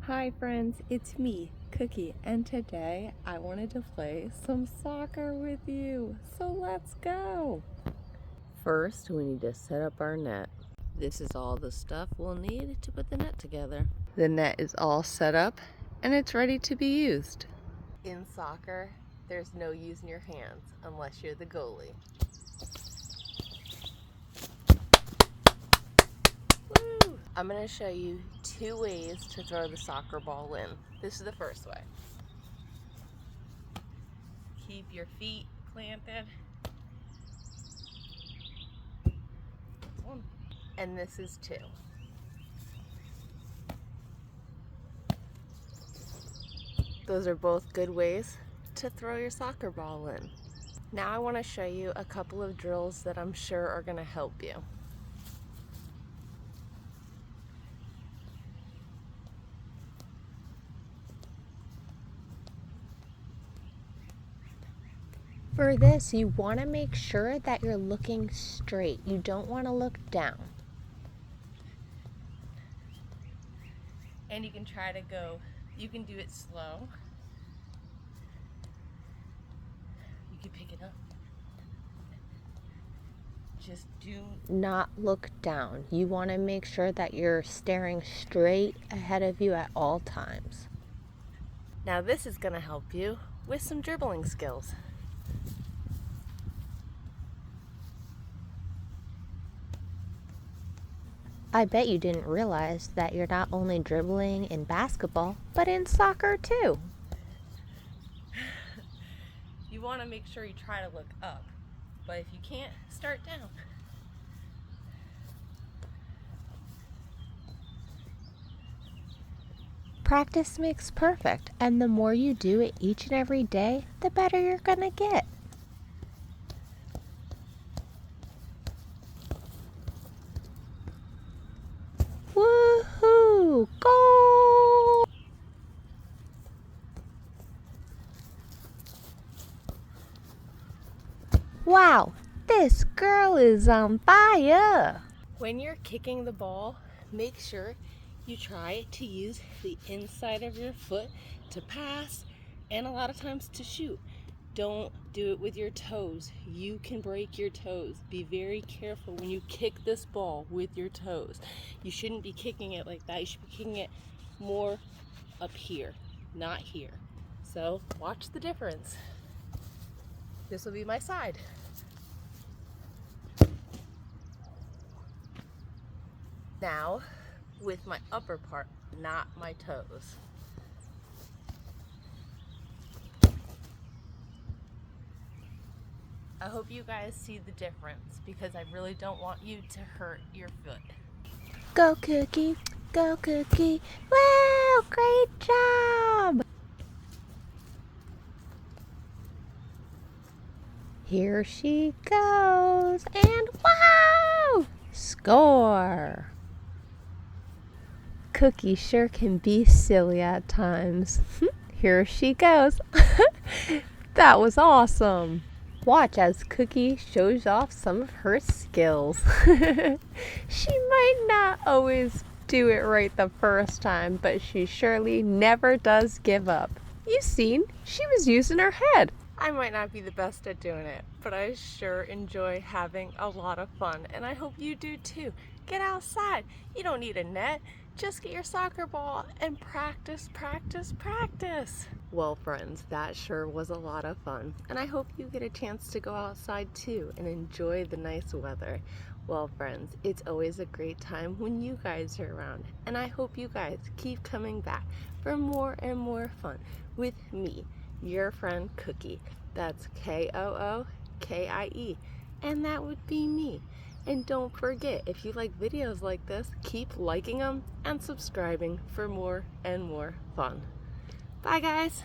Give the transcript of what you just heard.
Hi friends, it's me, Cookie, and today I wanted to play some soccer with you, so let's go! First, we need to set up our net. This is all the stuff we'll need to put the net together. The net is all set up and it's ready to be used. In soccer, there's no using your hands unless you're the goalie. Woo! I'm going to show you 2 ways to throw the soccer ball in. This is the first way. Keep your feet planted. And this is 2. Those are both good ways to throw your soccer ball in. Now I want to show you a couple of drills that I'm sure are going to help you. For this, you want to make sure that you're looking straight. You don't want to look down. And you can try to go, you can do it slow. You can pick it up. Just do not look down. You want to make sure that you're staring straight ahead of you at all times. Now this is going to help you with some dribbling skills. I bet you didn't realize that you're not only dribbling in basketball, but in soccer too. You want to make sure you try to look up, but if you can't, start down. Practice makes perfect, and the more you do it each and every day, the better you're gonna get. Woohoo! Goal! Wow, this girl is on fire! When you're kicking the ball, make sure you try to use the inside of your foot to pass and a lot of times to shoot. Don't do it with your toes. You can break your toes. Be very careful when you kick this ball with your toes. You shouldn't be kicking it like that. You should be kicking it more up here, not here. So watch the difference. This will be my side. Now, with my upper part, not my toes. I hope you guys see the difference because I really don't want you to hurt your foot. Go Cookie! Go Cookie! Wow! Great job! Here she goes! And wow! Score! Cookie sure can be silly at times. Here she goes. That was awesome. Watch as Cookie shows off some of her skills. She might not always do it right the first time, but she surely never does give up. You seen, she was using her head. I might not be the best at doing it, but I sure enjoy having a lot of fun, and I hope you do too. Get outside. You don't need a net. Just get your soccer ball and practice, practice, practice. Well, friends, that sure was a lot of fun, and I hope you get a chance to go outside too and enjoy the nice weather. Well, friends, it's always a great time when you guys are around, and I hope you guys keep coming back for more and more fun with me, your friend Cookie. That's Kookie, and that would be me. And don't forget, if you like videos like this, keep liking them and subscribing for more and more fun. Bye guys!